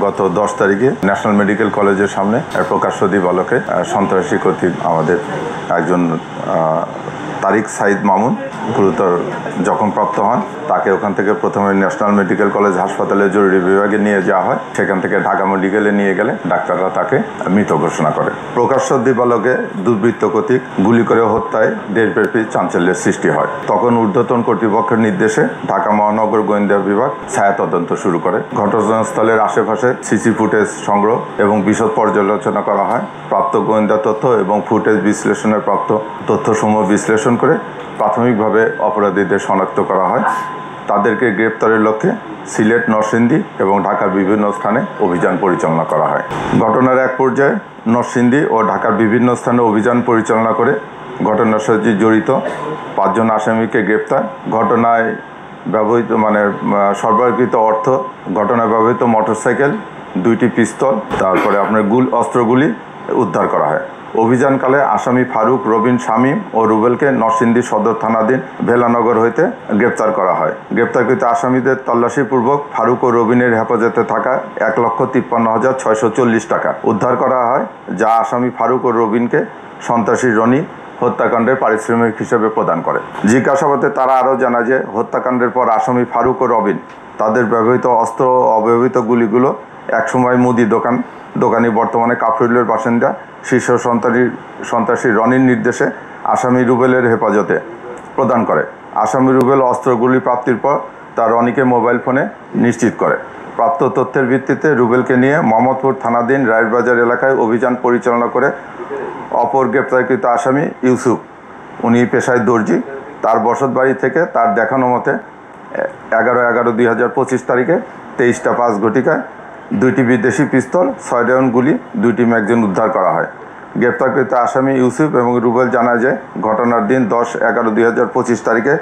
গত 10 তারিখে national medical কলেজের সামনে প্রকাশ্য দিবালোকে সন্ত্রাসী কর্তৃক আমাদের একজন তারিক সাইদ মামুন গুরুতর জখমপ্রাপ্ত হন। তাকে ওখান থেকে প্রথমে ন্যাশনাল মেডিকেল কলেজ হাসপাতালে জরুরি বিভাগে নিয়ে যাওয়া হয়। সেখান থেকে ঢাকা মেডিকেলে নিয়ে গেলে ডাক্তাররা তাকে মৃত ঘোষণা করে। প্রকাশ্য দিবালোকে দুর্বৃত্ত কর্তৃক গুলি করে হত্যায় দেশব্যাপী চাঞ্চল্যের সৃষ্টি হয়। তখন ঊর্ধ্বতন কর্তৃপক্ষের নির্দেশে ঢাকা মহানগর গোয়েন্দা বিভাগ ছায়া তদন্ত শুরু করে। ঘটনাস্থলের আশেপাশে সিসি ফুটেজ সংগ্রহ এবং বিশদ পর্যালোচনা করা হয়। প্রাপ্ত গোয়েন্দা তথ্য এবং ফুটেজ বিশ্লেষণের প্রাপ্ত তথ্যসমূহ বিশ্লেষণ করে প্রাথমিকভাবে অপরাধীদের শনাক্ত করা হয়। তাদেরকে গ্রেপ্তারের লক্ষ্যে সিলেট, নরসিংদী এবং ঢাকার বিভিন্ন স্থানে অভিযান পরিচালনা করা হয়। ঘটনার এক পর্যায়ে নরসিংদী ও ঢাকার বিভিন্ন স্থানে অভিযান পরিচালনা করে ঘটনার সাথে জড়িত 5 জন আসামিকে গ্রেপ্তার। ঘটনায় ব্যবহৃত সরবরাহকৃত অর্থ, ঘটনায় ব্যবহৃত মোটরসাইকেল, 2টি পিস্তল, তারপরে আপনার অস্ত্রগুলি উদ্ধার করা হয়। অভিযানকালে আসামি ফারুক, রবিন, শামীম ও রুবেলকে নরসিংদী সদর থানাধীন ভেলানগর হইতে গ্রেপ্তার করা হয়। গ্রেপ্তারকৃত আসামিদের তল্লাশিপূর্বক ফারুক ও রবিনের হেফাজতে থাকা 1,53,640 টাকা উদ্ধার করা হয়, যা আসামি ফারুক ও রবিনকে সন্ত্রাসী রনি হত্যাকাণ্ডের পারিশ্রমিক হিসেবে প্রদান করে। জিজ্ঞাসাবাদে তারা আরও জানায় যে হত্যাকাণ্ডের পর আসামি ফারুক ও রবিন তাদের ব্যবহৃত অস্ত্র ও অব্যবহৃত গুলিগুলো একসময় মুদি দোকানি বর্তমানে কাফরুলের বাসিন্দা শীর্ষ সন্ত্রাসী রনির নির্দেশে আসামি রুবেলের হেফাজতে প্রদান করে। আসামি রুবেল অস্ত্রগুলি প্রাপ্তির পর তা রনিকে মোবাইল ফোনে নিশ্চিত করে। প্রাপ্ত তথ্যের ভিত্তিতে রুবেলকে নিয়ে মোহাম্মদপুর থানাধীন রায়েরবাজার এলাকায় অভিযান পরিচালনা করে অপর গ্রেপ্তারকৃত আসামি ইউসুফ, উনি পেশায় দর্জি, তার বসতবাড়ি থেকে তার দেখানো মতে 11/11/2025 তারিখে 23:05 ঘটিকায় 2টি বিদেশি পিস্তল, 6 রাউন্ড গুলি, 2টি ম্যাগাজিন উদ্ধার করা হয়। গ্রেপ্তারকৃত আসামি ইউসুফ এবং রুবেল জানায় যে ঘটনার দিন 10/11/2025 তারিখে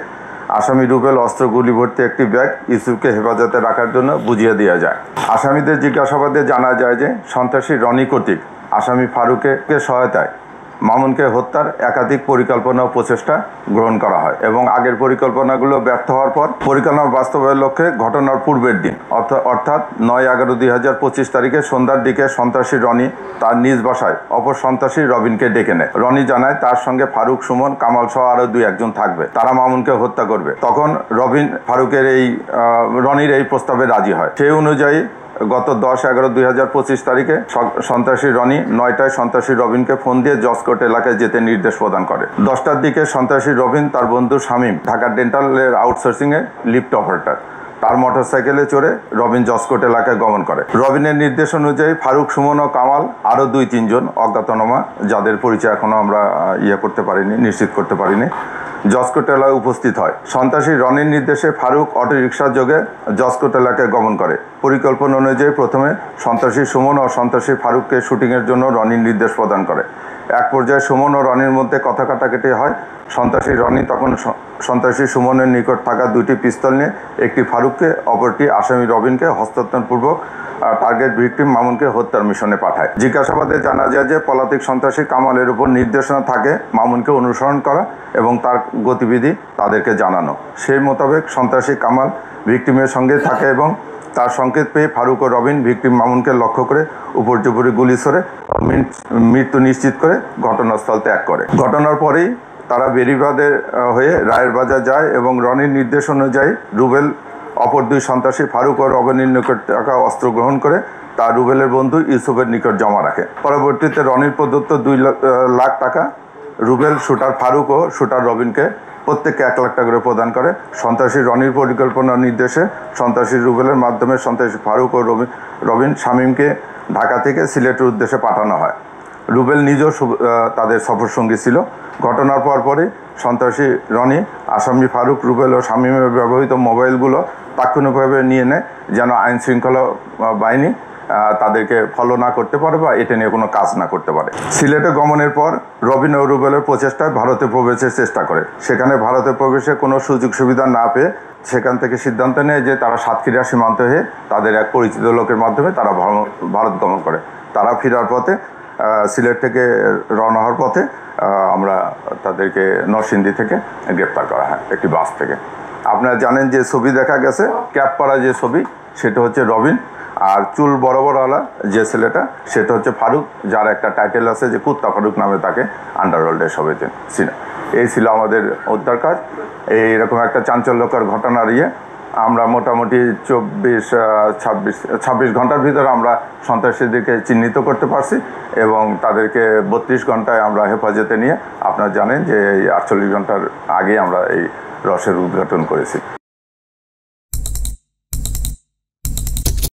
আসামি রুবেল অস্ত্রগুলি ভর্তি একটি ব্যাগ ইউসুফকে হেফাজতে রাখার জন্য বুঝিয়ে দেওয়া যায়। আসামিদের জিজ্ঞাসাবাদে জানা যায় যে সন্ত্রাসী রনি কর্তৃক আসামি ফারুকের সহায়তায় মামুনকে হত্যার একাধিক পরিকল্পনা ও প্রচেষ্টা গ্রহণ করা হয় এবং আগের পরিকল্পনাগুলো ব্যর্থ হওয়ার পর পরিকল্পনা বাস্তবায়নের লক্ষ্যে ঘটনার পূর্বের দিন অর্থাৎ 9/11/2025 তারিখে সন্ধ্যার দিকে সন্ত্রাসী রনি তার নিজ বাসায় অপর সন্ত্রাসী রবিনকে ডেকে নেয়। রনি জানায় তার সঙ্গে ফারুক, সুমন, কামাল সহ আরও 2-1 জন থাকবে, তারা মামুনকে হত্যা করবে। তখন রবিন রনির এই প্রস্তাবে রাজি হয়। সেই অনুযায়ী গত 10/11/2025 তারিখে সন্ত্রাসী রনি 9টায় সন্ত্রাসী রবিনকে ফোন দিয়ে জসকোট এলাকায় যেতে নির্দেশ প্রদান করে। 10টার দিকে সন্ত্রাসী রবিন তার বন্ধু শামীম, ঢাকা ডেন্টালের আউটসোর্সিংয়ে লিফট অপারেটর, তার মোটরসাইকেলে চড়ে রবিন জসকোট এলাকায় গমন করে। রবিনের নির্দেশ অনুযায়ী ফারুক, সুমন ও কামাল আরও 2-3 জন অজ্ঞাতনামা, যাদের পরিচয় এখনও আমরা নিশ্চিত করতে পারিনি, জসকোট এলাকায় উপস্থিত হয়। সন্ত্রাসী রনির নির্দেশে ফারুক অটোরিকশা যোগে জসকোট এলাকায় গমন করে। পরিকল্পনা অনুযায়ী প্রথমে সন্ত্রাসী সুমন ও সন্ত্রাসী ফারুককে শুটিংয়ের জন্য রনির নির্দেশ প্রদান করে। এক পর্যায়ে সুমন ও রনির মধ্যে কথা কাটাকাটি হয়। সন্ত্রাসী রনি তখন সন্ত্রাসী সুমনের নিকট থাকা 2টি পিস্তল নিয়ে একটি ফারুককে, অপরটি আসামি রবিনকে হস্তান্তরপূর্বক টার্গেট ভিকটিম মামুনকে হত্যার মিশনে পাঠায়। জিজ্ঞাসাবাদে জানা যায় যে পলাতক সন্ত্রাসী কামালের উপর নির্দেশনা থাকে মামুনকে অনুসরণ করা এবং তার গতিবিধি তাদেরকে জানানো। সেই মোতাবেক সন্ত্রাসী কামাল ভিকটিমের সঙ্গে থাকে এবং তার সংকেত পেয়ে ফারুক ও রবিন ভিকটিম মামুনকে লক্ষ্য করে উপর্যুপরি গুলি ছড়ে মৃত্যু নিশ্চিত করে ঘটনাস্থল ত্যাগ করে। ঘটনার পরেই তারা বেরিবাদের হয়ে রায়েরবাজার যায় এবং রনির নির্দেশ অনুযায়ী রুবেল অপর 2 সন্ত্রাসী ফারুক ও রবিনের নিকট টাকা অস্ত্র গ্রহণ করে তা রুবেলের বন্ধু ইউসুফের নিকট জমা রাখে। পরবর্তীতে রনির প্রদত্ত 2 লাখ টাকা রুবেল, শুটার ফারুক ও শুটার রবিনকে প্রত্যেককে 1 লাখ টাকা করে প্রদান করে। সন্ত্রাসী রনির পরিকল্পনার নির্দেশে সন্ত্রাসী রুবেলের মাধ্যমে সন্ত্রাসী ফারুক ও রবিন শামীমকে ঢাকা থেকে সিলেটের উদ্দেশ্যে পাঠানো হয়। রুবেল নিজেও তাদের সফরসঙ্গী ছিল। ঘটনার পরপরই সন্ত্রাসী রনি আসামি ফারুক, রুবেল ও শামীমের ব্যবহৃত মোবাইলগুলো তাৎক্ষণিকভাবে নিয়ে নেয়, যেন আইন শৃঙ্খলা বাহিনী তাদেরকে ফলো না করতে পারে বা এটা নিয়ে কোনো কাজ না করতে পারে। সিলেটে গমনের পর রবিন ও রুবেলের প্রচেষ্টায় ভারতে প্রবেশের চেষ্টা করে। সেখানে ভারতে প্রবেশে কোনো সুযোগ সুবিধা না পেয়ে সেখান থেকে সিদ্ধান্ত নেয় যে তারা সাতক্ষীরা সীমান্ত হয়ে তাদের এক পরিচিত লোকের মাধ্যমে তারা ভারত গমন করে। তারা ফেরার পথে সিলেট থেকে রওনা হওয়ার পথে আমরা তাদেরকে নরসিংদী থেকে গ্রেপ্তার করা হয় একটি বাস থেকে। আপনারা জানেন যে ছবি দেখা গেছে ক্যাপ পরা যে ছবি, সেটা হচ্ছে রবিন। আর চুল বড় বড়ওয়ালা যে ছেলেটা সেটা হচ্ছে ফারুক, যার একটা টাইটেল আছে যে কুত্তা ফারুক নামে তাকে আন্ডারওয়ার্ল্ডে সবাই ছিল। এই ছিল আমাদের উদ্ধার কাজ। এইরকম একটা চাঞ্চল্যকর ঘটনার আমরা মোটামুটি 26 ঘন্টার ভিতরে আমরা সন্ত্রাসীদেরকে চিহ্নিত করতে পারছি এবং তাদেরকে 32 ঘন্টায় আমরা হেফাজতে নিয়ে, আপনারা জানেন যে এই 48 ঘন্টার আগে আমরা এই রসের উদ্ঘাটন করেছি।